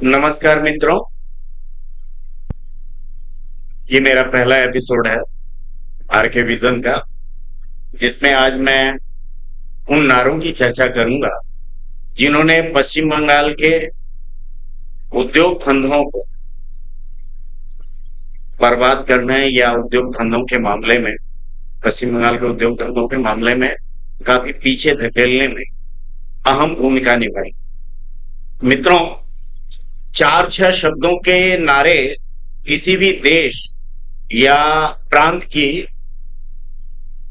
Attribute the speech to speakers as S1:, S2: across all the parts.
S1: नमस्कार मित्रों, ये मेरा पहला एपिसोड है आर के विजन का, जिसमें आज मैं उन नारों की चर्चा करूंगा जिन्होंने पश्चिम बंगाल के उद्योग धंधों को बर्बाद करने या उद्योग धंधों के मामले में, पश्चिम बंगाल के उद्योग धंधों के मामले में काफी पीछे धकेलने में अहम भूमिका निभाई। मित्रों, चार छह शब्दों के नारे किसी भी देश या प्रांत की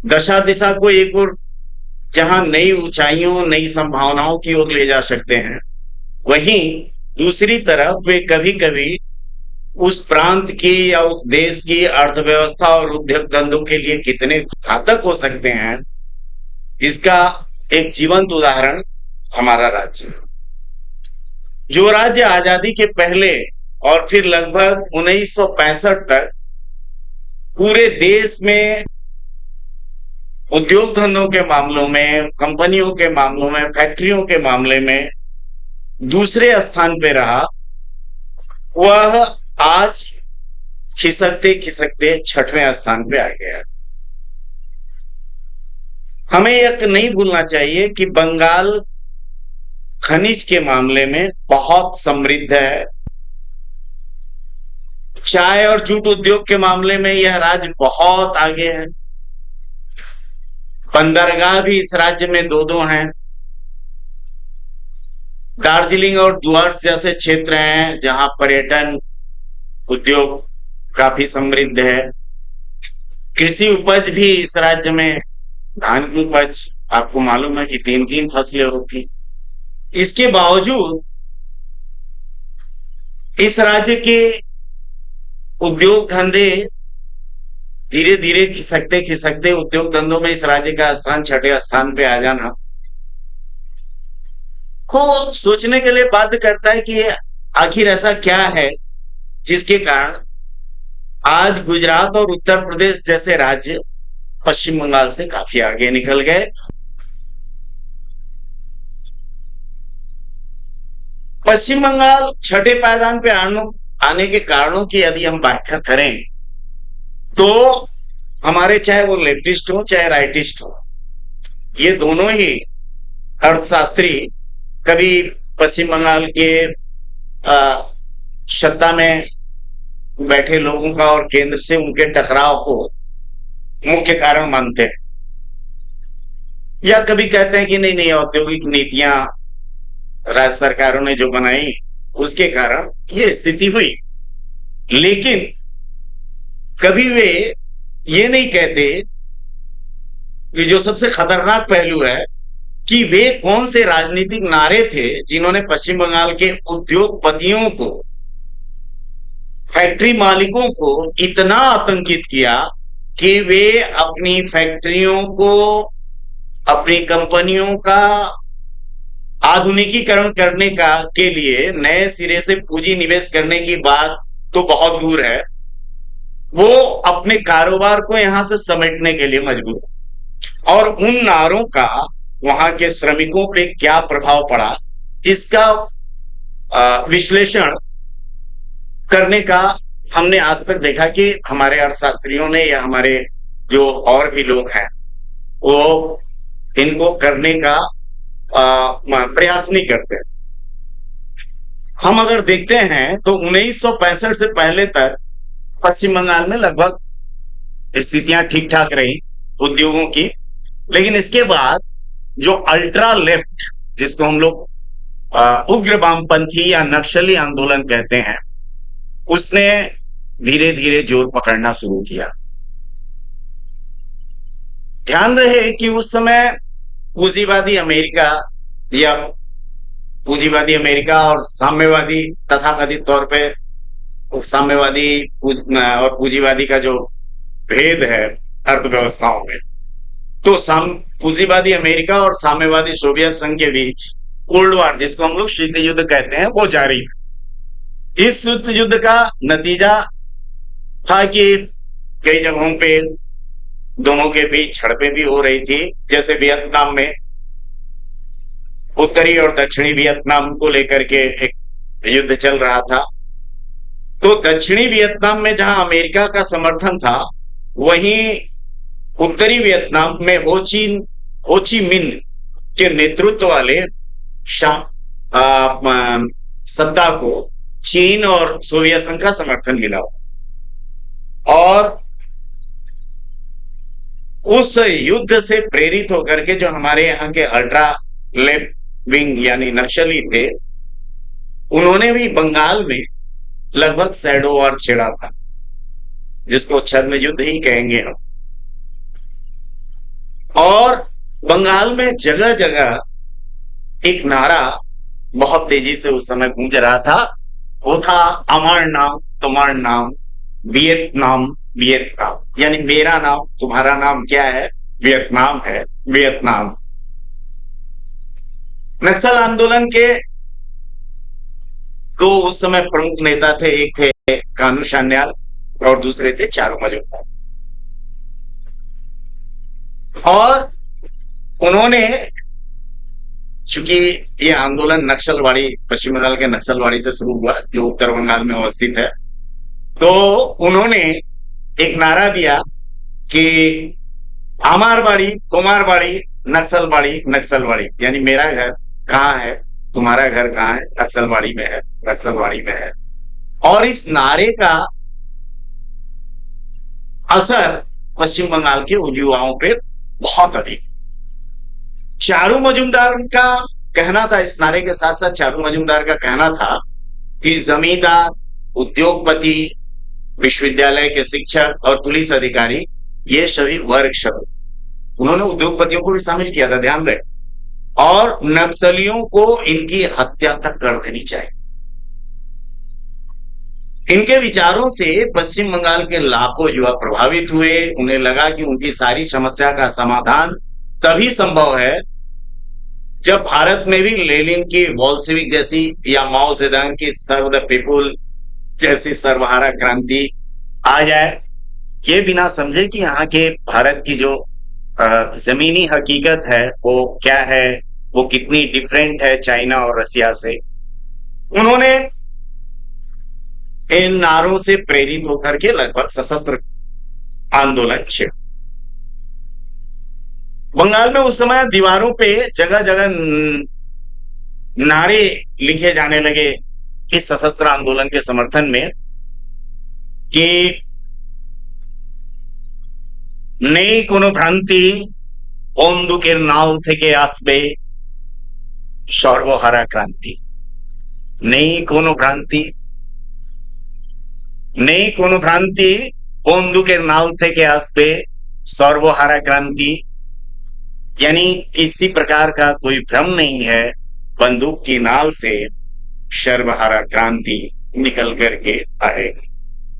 S1: दशा दिशा को एक और जहां नई ऊंचाइयों नई संभावनाओं की ओर ले जा सकते हैं, वहीं दूसरी तरफ वे कभी कभी उस प्रांत की या उस देश की अर्थव्यवस्था और उद्योग धंधों के लिए कितने घातक हो सकते हैं, इसका एक जीवंत उदाहरण हमारा राज्य है। जो राज्य आजादी के पहले और फिर लगभग 1965 तक पूरे देश में उद्योग धंधों के मामलों में, कंपनियों के मामलों में, फैक्ट्रियों के मामले में दूसरे स्थान पे रहा, वह आज खिसकते खिसकते छठवें स्थान पे आ गया। हमें यह नहीं भूलना चाहिए कि बंगाल खनिज के मामले में बहुत समृद्ध है। चाय और जूट उद्योग के मामले में यह राज्य बहुत आगे है। बंदरगाह भी इस राज्य में दो दो हैं। दार्जिलिंग और डुअर्स जैसे क्षेत्र हैं जहां पर्यटन उद्योग काफी समृद्ध है। कृषि उपज भी इस राज्य में, धान की उपज आपको मालूम है कि तीन तीन फसलें होती। इसके बावजूद इस राज्य के उद्योग धंधे धीरे धीरे खिसकते खिसकते उद्योग धंधों में इस राज्य का स्थान छठे स्थान पे आ जाना को सोचने के लिए बाध्य करता है कि आखिर ऐसा क्या है जिसके कारण आज गुजरात और उत्तर प्रदेश जैसे राज्य पश्चिम बंगाल से काफी आगे निकल गए। पश्चिम बंगाल छठे पायदान पे आने के कारणों की यदि हम व्याख्या करें तो हमारे, चाहे वो लेफ्टिस्ट हो चाहे राइटिस्ट हो, ये दोनों ही अर्थशास्त्री कभी पश्चिम बंगाल के सत्ता में बैठे लोगों का और केंद्र से उनके टकराव को मुख्य कारण मानते हैं, या कभी कहते हैं कि नहीं नहीं, औद्योगिक नीतियां राज्य सरकारों ने जो बनाई उसके कारण ये स्थिति हुई। लेकिन कभी वे ये नहीं कहते कि जो सबसे खतरनाक पहलू है कि वे कौन से राजनीतिक नारे थे जिन्होंने पश्चिम बंगाल के उद्योगपतियों को, फैक्ट्री मालिकों को इतना आतंकित किया कि वे अपनी फैक्ट्रियों को, अपनी कंपनियों का आधुनिकीकरण करने का के लिए नए सिरे से पूंजी निवेश करने की बात तो बहुत दूर है, वो अपने कारोबार को यहां से समेटने के लिए मजबूर है। और उन नारों का वहां के श्रमिकों पे क्या प्रभाव पड़ा, इसका विश्लेषण करने का हमने आज तक देखा कि हमारे अर्थशास्त्रियों ने या हमारे जो और भी लोग हैं वो इनको करने का प्रयास नहीं करते। हम अगर देखते हैं तो 1965 से पहले तक पश्चिम बंगाल में लगभग स्थितियां ठीक ठाक रही उद्योगों की, लेकिन इसके बाद जो अल्ट्रा लेफ्ट, जिसको हम लोग उग्र वामपंथी या नक्सली आंदोलन कहते हैं, उसने धीरे धीरे जोर पकड़ना शुरू किया। ध्यान रहे कि उस समय पूंजीवादी अमेरिका और साम्यवादी, तथाकथित तौर पे साम्यवादी और पूंजीवादी का जो भेद है अर्थव्यवस्थाओं में, तो पूंजीवादी अमेरिका और साम्यवादी सोवियत संघ के बीच कोल्ड वॉर, जिसको हम लोग शीत युद्ध कहते हैं, वो जारी था। इस शीत युद्ध का नतीजा था कि कई जगहों पे दोनों के बीच झड़पें भी हो रही थी, जैसे वियतनाम में उत्तरी और दक्षिणी वियतनाम को लेकर के एक युद्ध चल रहा था। तो दक्षिणी वियतनाम में जहां अमेरिका का समर्थन था, वहीं उत्तरी वियतनाम में हो ची मिन्ह के नेतृत्व वाले सत्ता को चीन और सोवियत संघ का समर्थन मिला। और उस युद्ध से प्रेरित होकर के जो हमारे यहाँ के अल्ट्रा लेफ्ट विंग यानी नक्सली थे, उन्होंने भी बंगाल में लगभग शैडो वॉर छेड़ा था, जिसको छद्म युद्ध ही कहेंगे हम। और बंगाल में जगह जगह एक नारा बहुत तेजी से उस समय गूंज रहा था, वो था अमर नाम तुम्हार नाम वियतनाम वियतनाम, यानी मेरा नाम तुम्हारा नाम क्या है, वियतनाम है, वियतनाम। नक्सल आंदोलन के दो उस समय प्रमुख नेता थे, एक थे कानू सान्याल और दूसरे थे चारू मजूमदार। और उन्होंने, चूंकि ये आंदोलन नक्सलवाड़ी, पश्चिम बंगाल के नक्सलवाड़ी से शुरू हुआ जो उत्तर बंगाल में अवस्थित है, तो उन्होंने एक नारा दिया कि हमार बाड़ी तुम्हार बाड़ी नक्सलवाड़ी नक्सलवाड़ी, यानी मेरा घर कहाँ है, तुम्हारा घर कहाँ है, नक्सलवाड़ी में है, नक्सलवाड़ी में है। और इस नारे का असर पश्चिम बंगाल के उन युवाओं पे बहुत अधिक। चारू मजूमदार का कहना था, इस नारे के साथ साथ चारू मजूमदार का कहना था कि जमींदार, उद्योगपति, विश्वविद्यालय के शिक्षक और पुलिस अधिकारी, ये सभी वर्ग शब्द, उन्होंने उद्योगपतियों को भी शामिल किया था, ध्यान रहे, और नक्सलियों को इनकी हत्या तक कर देनी चाहिए। इनके विचारों से पश्चिम बंगाल के लाखों युवा प्रभावित हुए। उन्हें लगा कि उनकी सारी समस्या का समाधान तभी संभव है जब भारत में भी लेनिन की बोल्शेविक जैसी या माओ जेडंग की सर्व द पीपुल जैसी सर्वहारा क्रांति आ जाए। ये बिना समझे कि यहाँ के भारत की जो जमीनी हकीकत है वो क्या है, वो कितनी डिफरेंट है चाइना और रसिया से। उन्होंने इन नारों से प्रेरित होकर के लगभग सशस्त्र आंदोलन छेड़ा। बंगाल में उस समय दीवारों पे जगह जगह नारे लिखे जाने लगे इस सशस्त्र आंदोलन के समर्थन में कि नेई कोनो भ्रांति बंदूकेर नाल थेके आसबे सर्वहारा क्रांति, नेई कोनो भ्रांति, नेई कोनो भ्रांति बंदूकेर नाल थेके आसबे सर्वहारा क्रांति, यानी किसी प्रकार का कोई भ्रम नहीं है, बंदूक की नाल से सर्वहारा क्रांति निकल करके आएगी,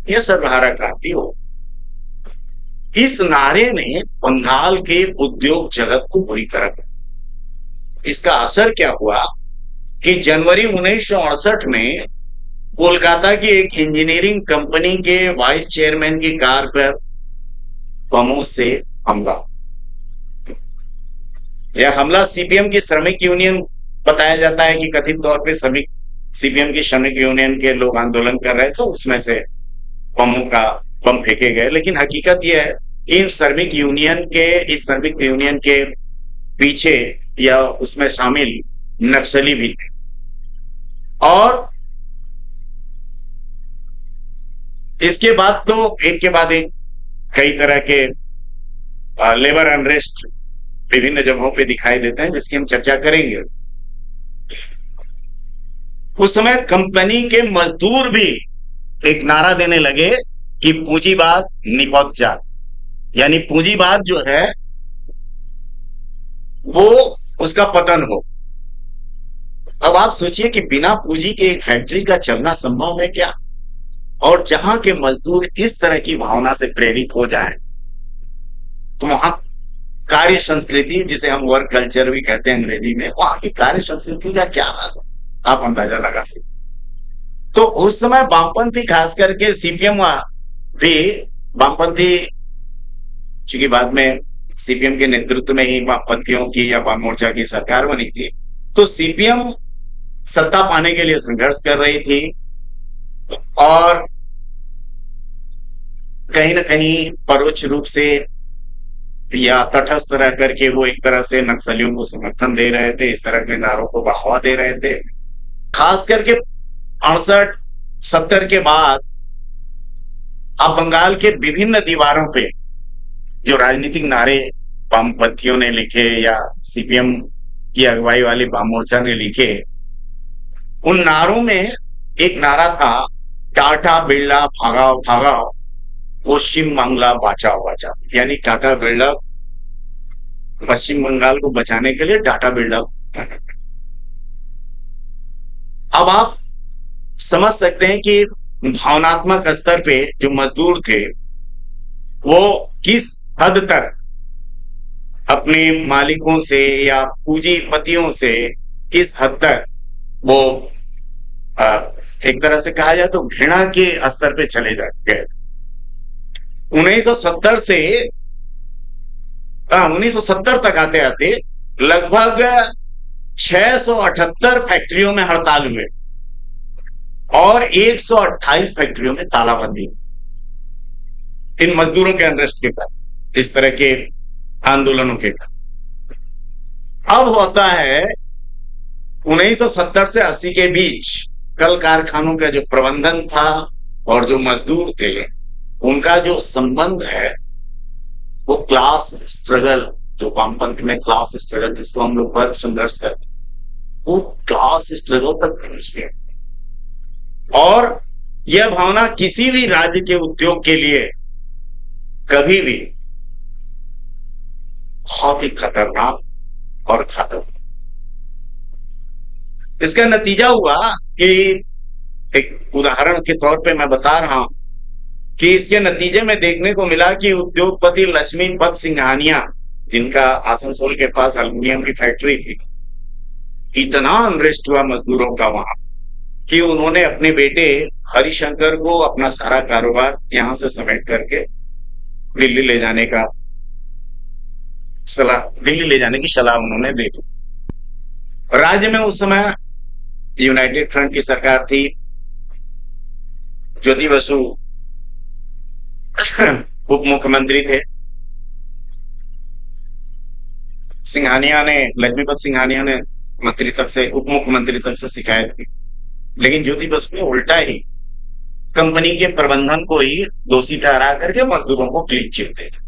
S1: यह सर्वहारा क्रांति हो। इस नारे ने बंगाल के उद्योग जगत को बुरी तरह, इसका असर क्या हुआ कि जनवरी 1968 में कोलकाता की एक इंजीनियरिंग कंपनी के वाइस चेयरमैन की कार पर बमों से हमला। यह हमला सीपीएम की श्रमिक यूनियन, बताया जाता है कि कथित तौर पे सीपीएम की श्रमिक यूनियन के लोग आंदोलन कर रहे थे, उसमें से बम फेंके गए। लेकिन हकीकत यह है इस श्रमिक यूनियन के पीछे या उसमें शामिल नक्सली भी थे। और इसके बाद तो एक के बाद एक कई तरह के लेबर अनरेस्ट विभिन्न जगहों पे दिखाई देते हैं, जिसकी हम चर्चा करेंगे। उस समय कंपनी के मजदूर भी एक नारा देने लगे कि पूंजीवाद निपट जाए, यानी पूंजीवाद जो है वो उसका पतन हो। अब आप सोचिए कि बिना पूंजी के एक फैक्ट्री का चलना संभव है क्या? और जहां के मजदूर इस तरह की भावना से प्रेरित हो जाएं, तो वहां कार्य संस्कृति, जिसे हम वर्क कल्चर भी कहते हैं अंग्रेजी में, वहां की कार्य संस्कृति का क्या हाल है आप अंदाजा लगा सकते। तो उस समय वामपंथी, खास करके सीपीएम भी, वामपंथी चूंकि बाद में सीपीएम के नेतृत्व में ही वामपंथियों की या वाम मोर्चा की सरकार बनी थी, तो सीपीएम सत्ता पाने के लिए संघर्ष कर रही थी और कहीं ना कहीं परोक्ष रूप से या तटस्थ रह करके वो एक तरह से नक्सलियों को समर्थन दे रहे थे, इस तरह के नारों को बढ़ावा दे रहे थे। खास करके 68-70 के बाद अब बंगाल के विभिन्न दीवारों पे जो राजनीतिक नारे वामपंथियों ने लिखे या सीपीएम की अगुवाई वाली वाम मोर्चा ने लिखे, उन नारों में एक नारा था, टाटा बिरला भागाओ भागाओ, पश्चिम बांग्ला बचाओ बचाओ। यानी टाटा बिरला पश्चिम बंगाल को बचाने के लिए टाटा बिरला। अब आप समझ सकते हैं कि भावनात्मक स्तर पे जो मजदूर थे वो किस हद तक अपने मालिकों से या पूंजीपतियों से किस हद तक वो आ, एक तरह से कहा जाए तो घृणा के स्तर पे चले गए। 1970 से 1970 तक आते आते लगभग 678 फैक्ट्रियों में हड़ताल हुए और 128 फैक्ट्रियों में तालाबंदी, इन मजदूरों के अनरेस्ट के कारण, इस तरह के आंदोलनों के कारण। अब होता है 1970 से 80 के बीच कल कारखानों का जो प्रबंधन था और जो मजदूर थे उनका जो संबंध है वो क्लास स्ट्रगल, जो वामपंथ में क्लास स्ट्रगल जिसको हम लोग वर्ग संघर्ष करते हैं, वो क्लास स्ट्रगल तक पहुंच गया। और यह भावना किसी भी राज्य के उद्योग के लिए कभी भी बहुत ही खतरनाक और घातक। इसका नतीजा हुआ कि एक उदाहरण के तौर पे मैं बता रहा हूं कि इसके नतीजे में देखने को मिला कि उद्योगपति लक्ष्मीपत सिंघानिया, जिनका आसनसोल के पास एल्युमिनियम की फैक्ट्री थी, इतना अनरेस्ट हुआ मजदूरों का वहां कि उन्होंने अपने बेटे हरिशंकर को अपना सारा कारोबार यहां से समेट करके दिल्ली ले जाने की सलाह उन्होंने दे दी। राज्य में उस समय यूनाइटेड फ्रंट की सरकार थी, ज्योति बसु उप मुख्यमंत्री थे। लक्ष्मीपत सिंघानिया ने मंत्री तक से, उप मुख्यमंत्री तक से शिकायत की, लेकिन ज्योति बसु ने उल्टा ही कंपनी के प्रबंधन को ही दोषी ठहरा करके मजदूरों को क्लीन चिट दे दी।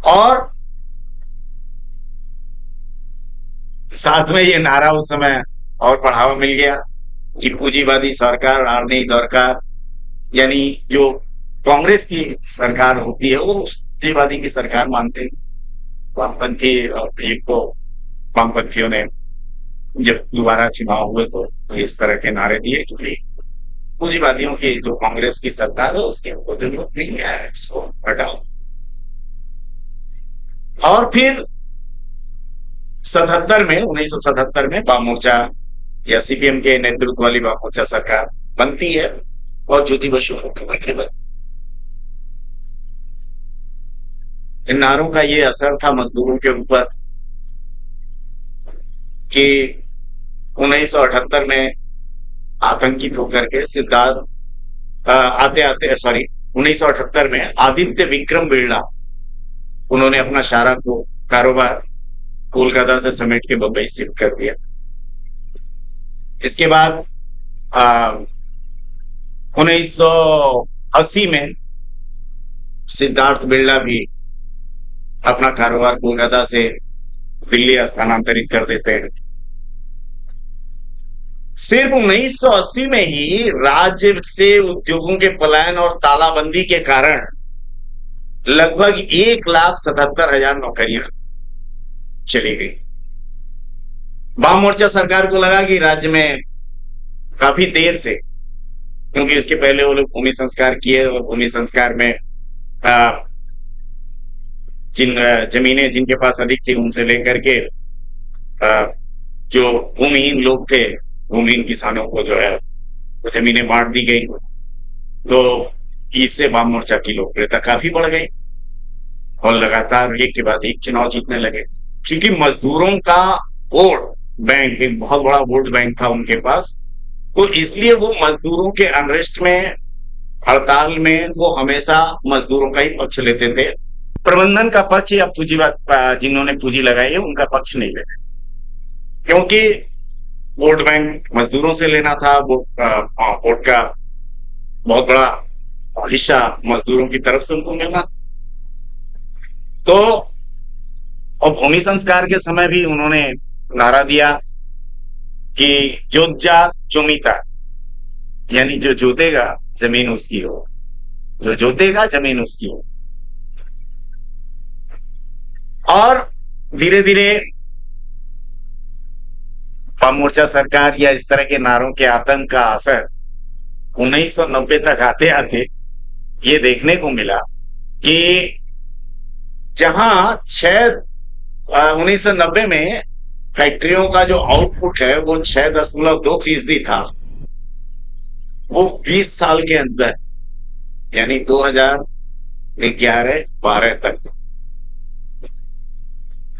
S1: और साथ में ये नारा उस समय और बढ़ावा मिल गया कि पूंजीवादी सरकार और नहीं दरकार, यानी जो कांग्रेस की सरकार होती है वो पूंजीवादी की सरकार मानते हैं वामपंथी। को वामपंथियों ने जब दोबारा चुनाव हुए तो इस तरह के नारे दिए कि पूंजीवादियों की जो कांग्रेस की सरकार है उसकी जरूरत नहीं है, इसको हटाओ। और फिर 1977 में वाम मोर्चा या सीपीएम के नेतृत्व वाली वाम मोर्चा सरकार बनती है और ज्योति बसु मुख्यमंत्री बनती। इन नारों का ये असर था मजदूरों के ऊपर कि 1978 में आतंकित होकर के सिद्धार्थ आते आते 1978 में आदित्य विक्रम बिरला, उन्होंने अपना सारा कारोबार कोलकाता से समेट के बंबई शिफ्ट कर दिया। इसके बाद 1980 में सिद्धार्थ बिरला भी अपना कारोबार कोलकाता से दिल्ली स्थानांतरित कर देते हैं। सिर्फ 1980 में ही राज्य से उद्योगों के पलायन और तालाबंदी के कारण लगभग 1,77,000 नौकरियां चली गई। वाम मोर्चा सरकार को लगा कि राज्य में काफी देर से, क्योंकि इसके पहले वो लोग भूमि संस्कार किए और भूमि संस्कार में जिन जमीनें जिनके पास अधिक थी उनसे लेकर के जो भूमिहीन लोग थे, भूमिहीन किसानों को जो है वो जमीनें बांट दी गई। तो इससे वाम मोर्चा की लोकप्रियता काफी बढ़ गई और लगातार एक के बाद एक चुनाव जीतने लगे। क्योंकि मजदूरों का वोट बैंक, एक बहुत बड़ा वोट बैंक था उनके पास, तो इसलिए वो मजदूरों के अनरेस्ट में, हड़ताल में वो हमेशा मजदूरों का ही पक्ष लेते थे। प्रबंधन का पक्ष या पूंजीवाद, जिन्होंने पूंजी लगाई है उनका पक्ष नहीं लेते, क्योंकि वोट बैंक मजदूरों से लेना था। वो वोट का बहुत बड़ा हिस्सा मजदूरों की तरफ से उनको मिलना। तो और भूमि संस्कार के समय भी उन्होंने नारा दिया कि जोत जात जोमीता, यानी जो जोतेगा जमीन उसकी हो, जो जोतेगा जमीन उसकी हो। और धीरे धीरे वाम मोर्चा सरकार या इस तरह के नारों के आतंक का असर 1990 तक आते आते ये देखने को मिला कि जहां 1990 में फैक्ट्रियों का जो आउटपुट है वो 6.2% था, वो 20 साल के अंदर यानी 2011-12 तक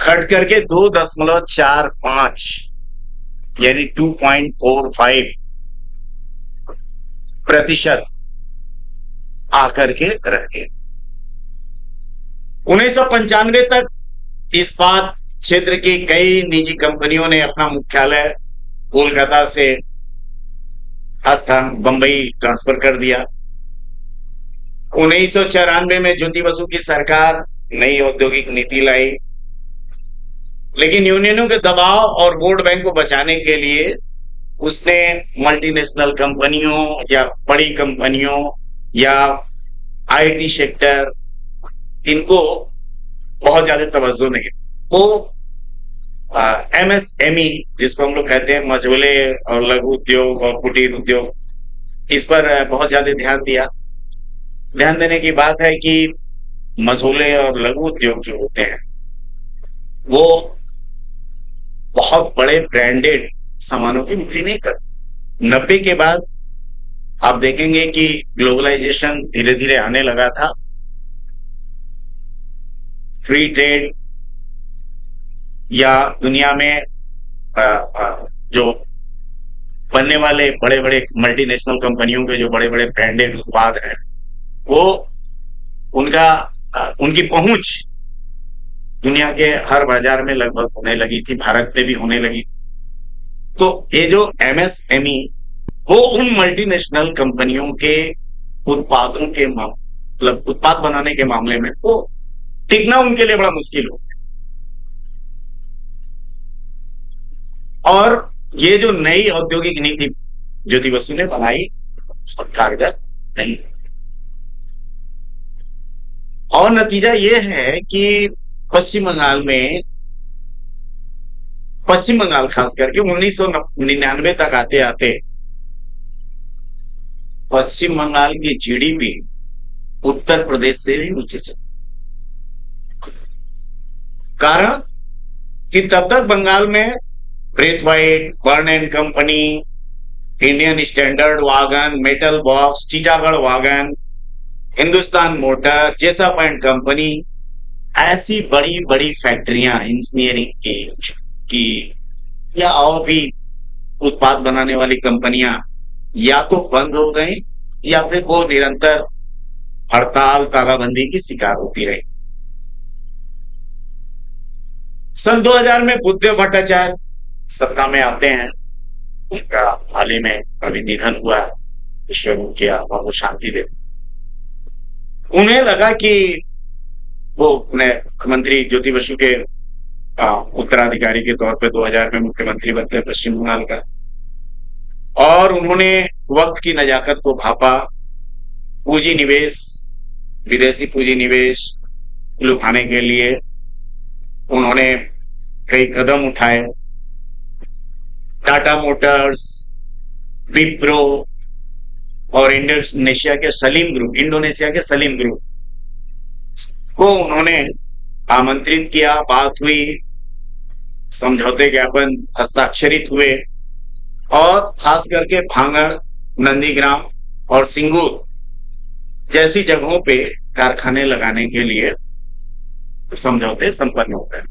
S1: घट करके 2.45 यानी 2.45% आकर के रह गए। 1995 तक इस्पात क्षेत्र की कई निजी कंपनियों ने अपना मुख्यालय कोलकाता से स्थान बंबई ट्रांसफर कर दिया। 1994 में ज्योति बसु की सरकार नई औद्योगिक नीति लाई, लेकिन यूनियनों के दबाव और वोट बैंक को बचाने के लिए उसने मल्टीनेशनल कंपनियों या बड़ी कंपनियों या आईटी सेक्टर, इनको बहुत ज्यादा तवज्जो नहीं। वो एमएसएमई जिसको हम लोग कहते हैं, मझोले और लघु उद्योग और कुटीर उद्योग, इस पर बहुत ज्यादा ध्यान दिया। ध्यान देने की बात है कि मझोले और लघु उद्योग जो होते हैं वो बहुत बड़े ब्रांडेड सामानों की बिक्री नहीं करते। 90 के बाद आप देखेंगे कि ग्लोबलाइजेशन धीरे धीरे आने लगा था, फ्री ट्रेड या दुनिया में जो बनने वाले बड़े बड़े मल्टीनेशनल कंपनियों के जो बड़े बड़े ब्रांडेड उत्पाद हैं वो उनकी पहुंच दुनिया के हर बाजार में लगभग होने लगी थी, भारत में भी होने लगी। तो ये जो एमएसएमई वो उन मल्टीनेशनल कंपनियों के उत्पादों के मतलब उत्पाद बनाने के मामले में वो टिकना उनके लिए बड़ा मुश्किल हो। और ये जो नई औद्योगिक नीति ज्योति बसु ने बनाई बहुत कारगर नहीं, और नतीजा ये है कि पश्चिम बंगाल खास करके 1999 तक आते आते पश्चिम बंगाल की जीडीपी उत्तर प्रदेश से भी नीचे चली। कारण कि तब तक बंगाल में Braithwaite, Burn and Company, Indian Standard Wagon, Metal Box, Titagarh Wagon, Hindustan Motor, Jessop and Company, ऐसी बड़ी बड़ी फैक्ट्रियां इंजीनियरिंग की या और भी उत्पाद बनाने वाली कंपनियां या तो बंद हो गई या फिर वो निरंतर हड़ताल तालाबंदी की शिकार होती रही। सन 2000 में बुद्धदेव भट्टाचार्य सत्ता में आते हैं, उनका हाल ही में अभी निधन हुआ, ईश्वर उनकी आत्मा को शांति दे। उन्हें लगा कि वो मुख्यमंत्री ज्योति बसु के उत्तराधिकारी के तौर पे 2000 में मुख्यमंत्री बनते पश्चिम बंगाल का, और उन्होंने वक्त की नजाकत को भापा। पूंजी निवेश, विदेशी पूंजी निवेश लुभाने के लिए उन्होंने कई कदम उठाए। टाटा मोटर्स, विप्रो और इंडोनेशिया के सलीम ग्रुप को उन्होंने आमंत्रित किया, बात हुई, समझौते ज्ञापन हस्ताक्षरित हुए, और खास करके भांगड़, नंदीग्राम और सिंगूर जैसी जगहों पे कारखाने लगाने के लिए समझौते संपन्न हो गए।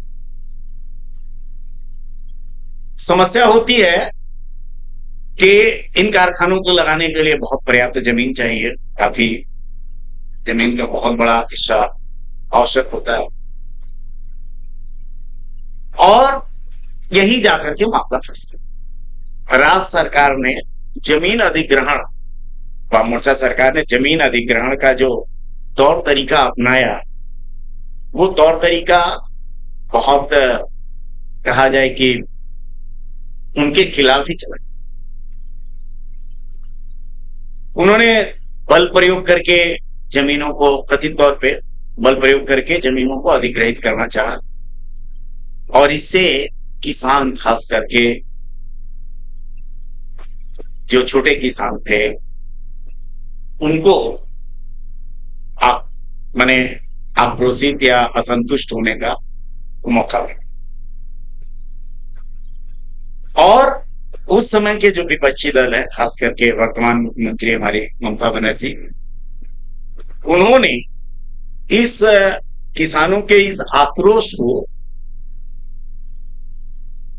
S1: समस्या होती है कि इन कारखानों को लगाने के लिए बहुत पर्याप्त जमीन चाहिए, काफी जमीन का बहुत बड़ा हिस्सा आवश्यक होता है, और यही जाकर के मामला फंसता है। राज्य सरकार ने जमीन अधिग्रहण, मोर्चा सरकार ने जमीन अधिग्रहण का जो तौर तरीका अपनाया, वो तौर तरीका बहुत कहा जाए कि उनके खिलाफ ही चला। उन्होंने बल प्रयोग करके जमीनों को, कथित तौर पे बल प्रयोग करके जमीनों को अधिग्रहित करना चाहा, और इससे किसान, खास करके जो छोटे किसान थे, उनको आप माने आक्रोशित या असंतुष्ट होने का मौका मिला। और उस समय के जो विपक्षी दल है, खास करके वर्तमान मुख्यमंत्री हमारी ममता बनर्जी, उन्होंने इस किसानों के इस आक्रोश को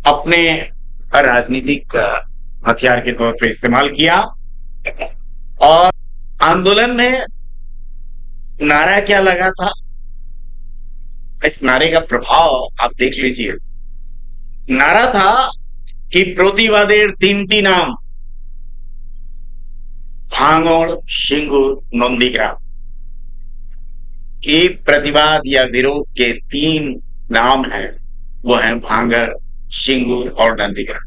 S1: अपने राजनीतिक हथियार के तौर पे इस्तेमाल किया, और आंदोलन में नारा क्या लगा था, इस नारे का प्रभाव आप देख लीजिए। नारा था कि प्रतिवादेर तीनटी नाम भांगड़, सिंगूर, नंदीग्राम, कि प्रतिवाद या विरोध के तीन नाम हैं, वो हैं भांगड़, सिंगूर और नंदीग्राम।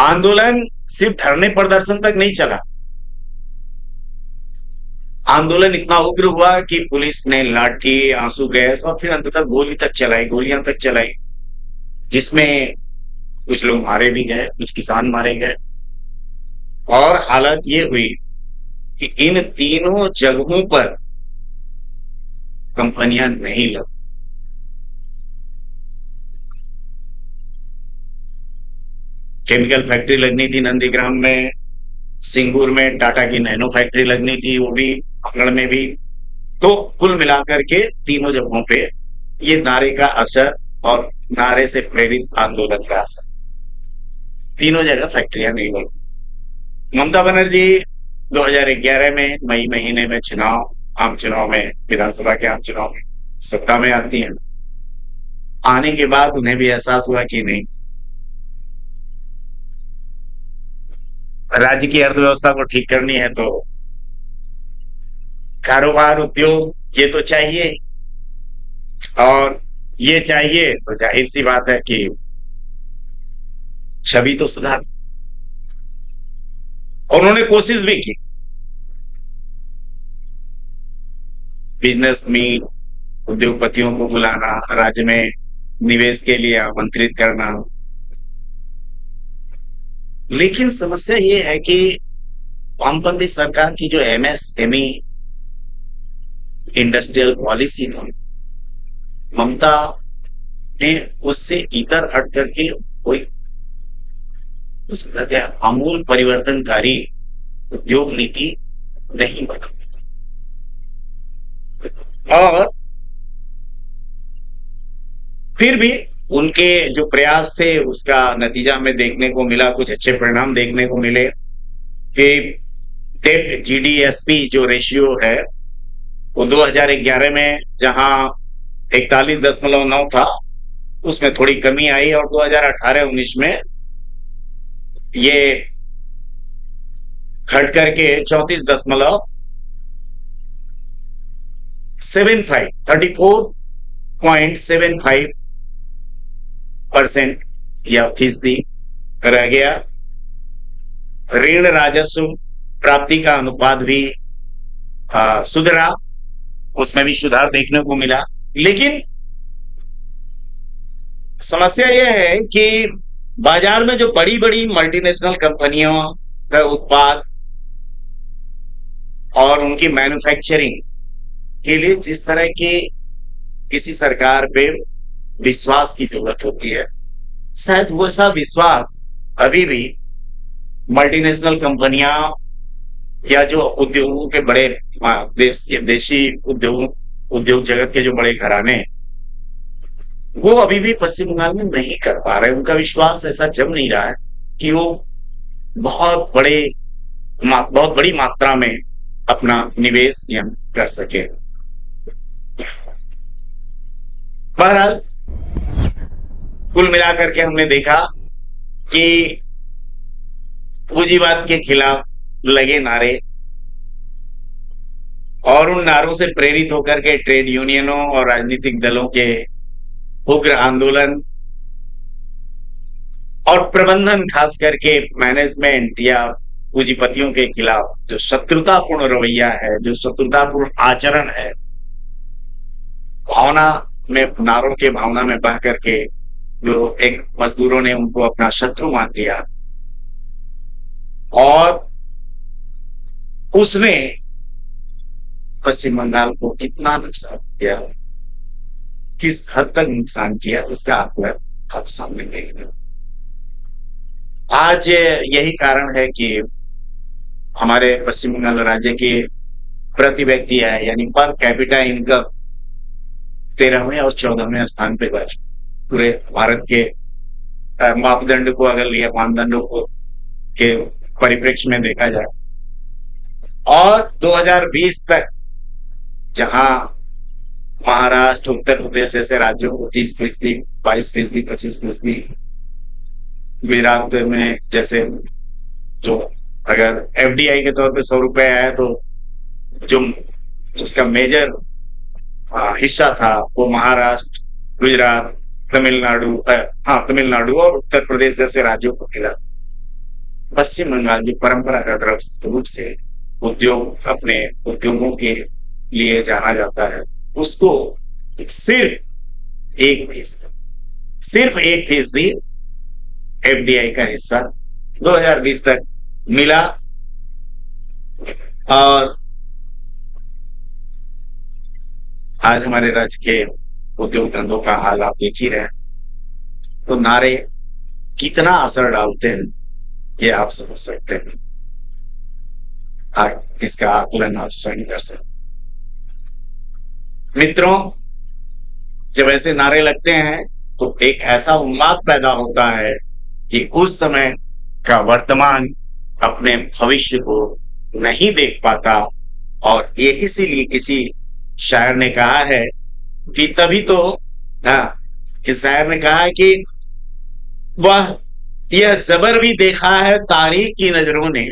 S1: आंदोलन सिर्फ धरने प्रदर्शन तक नहीं चला, आंदोलन इतना उग्र हुआ कि पुलिस ने लाठी, आंसू गैस और फिर अंततः गोलियां तक चलाई, जिसमें कुछ लोग मारे भी गए, कुछ किसान मारे गए। और हालत ये हुई कि इन तीनों जगहों पर कंपनियां नहीं लग, केमिकल फैक्ट्री लगनी थी नंदीग्राम में, सिंगूर में टाटा की नैनो फैक्ट्री लगनी थी, वो भी आंगड़ में भी। तो कुल मिलाकर के तीनों जगहों पे ये नारे का असर और नारे से प्रेरित आंदोलन का असर, तीनों जगह फैक्ट्रियां नहीं लगी। ममता बनर्जी 2011 में मई महीने में आम चुनाव में, विधानसभा के आम चुनाव में सत्ता में आती हैं। आने के बाद उन्हें भी एहसास हुआ कि नहीं, राज्य की अर्थव्यवस्था को ठीक करनी है तो कारोबार, उद्योग, ये तो चाहिए, और ये चाहिए तो जाहिर सी बात है कि छवि तो सुधार। और उन्होंने कोशिश भी की, बिजनेस मीट, उद्योगपतियों को बुलाना, राज्य में निवेश के लिए आमंत्रित करना। लेकिन समस्या ये है कि वामपंथी सरकार की जो एमएसएमई इंडस्ट्रियल पॉलिसी थी, ममता ने उससे इतर हट करके कोई आमूल परिवर्तनकारी उद्योग नीति नहीं बना। और फिर भी उनके जो प्रयास थे उसका नतीजा हमें देखने को मिला, कुछ अच्छे परिणाम देखने को मिले कि डेट जीडीएसपी जो रेशियो है, वो 2011 में जहां 41.9 था, उसमें थोड़ी कमी आई, और 2018-19 में ये घट करके 34.75% या फीसदी रह गया। ऋण राजस्व प्राप्ति का अनुपात भी सुधरा, उसमें भी सुधार देखने को मिला। लेकिन समस्या यह है कि बाजार में जो बड़ी बड़ी मल्टीनेशनल कंपनियों का उत्पाद और उनकी मैन्युफैक्चरिंग के लिए जिस तरह की किसी सरकार पे विश्वास की जरूरत होती है, शायद वो ऐसा विश्वास अभी भी मल्टीनेशनल कंपनियां या जो उद्योगों के बड़े देशी उद्योग जगत के जो बड़े घराने, वो अभी भी पश्चिम बंगाल में नहीं कर पा रहे। उनका विश्वास ऐसा जम नहीं रहा है कि वो बहुत बहुत बड़ी मात्रा में अपना निवेश यहाँ कर सके। बहरहाल कुल मिलाकर के हमने देखा कि पूंजीवाद के खिलाफ लगे नारे, और उन नारों से प्रेरित होकर के ट्रेड यूनियनों और राजनीतिक दलों के उग्र आंदोलन, और प्रबंधन खास करके मैनेजमेंट या पूंजीपतियों के खिलाफ जो शत्रुतापूर्ण रवैया है, जो शत्रुतापूर्ण आचरण है, भावना में, नारों के भावना में बह करके जो एक मजदूरों ने उनको अपना शत्रु मान लिया, और उसने पश्चिम बंगाल को कितना नुकसान किया, किस हद तक नुकसान किया, उसका आंकड़ा आप सामने देख रहे हो। आज यही कारण है कि हमारे पश्चिम बंगाल राज्य के प्रति व्यक्ति है, यानी पर कैपिटा इनकम 13वें और 14वें स्थान पे है पूरे भारत के। मापदंड को अगर लिया, मानदंडों को के परिप्रेक्ष्य में देखा जाए, और 2020 तक जहां महाराष्ट्र, उत्तर प्रदेश जैसे राज्यों को 30%, 22%, 25%, गुजरात में जैसे जो अगर एफडीआई के तौर पे 100 रुपए आया, तो जो उसका मेजर हिस्सा था वो महाराष्ट्र, गुजरात, तमिलनाडु, हाँ तमिलनाडु और उत्तर प्रदेश जैसे राज्यों को मिला। पश्चिम बंगाल जो परंपरागत रूप से अपने उद्योगों के लिए जाना जाता है, उसको सिर्फ 1% एफडीआई का हिस्सा 2020 तक मिला। और आज हमारे राज्य के उद्योग धंधों का हाल आप देख ही रहे हैं, तो नारे कितना असर डालते हैं ये आप समझ सकते हैं। इसका आकलन आप स्वयं कर सकते मित्रों। जब ऐसे नारे लगते हैं तो एक ऐसा उन्माद पैदा होता है कि उस समय का वर्तमान अपने भविष्य को नहीं देख पाता, और यही इसीलिए किसी शायर ने कहा है कि तभी तो, हाँ, इस शायर ने कहा है कि वह यह जबर भी देखा है तारीख की नजरों ने,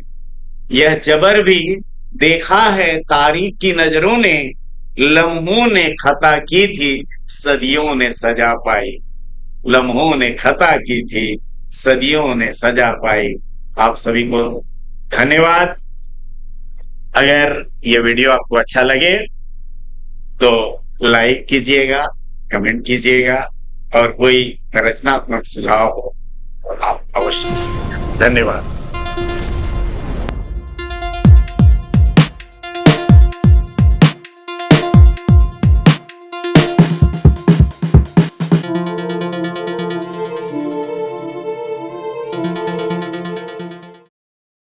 S1: यह जबर भी देखा है तारीख की नजरों ने, लम्हों ने खता की थी सदियों ने सजा पाई, लम्हों ने खता की थी सदियों ने सजा पाई। आप सभी को धन्यवाद। अगर ये वीडियो आपको अच्छा लगे तो लाइक कीजिएगा, कमेंट कीजिएगा, और कोई रचनात्मक सुझाव हो आप अवश्य। धन्यवाद।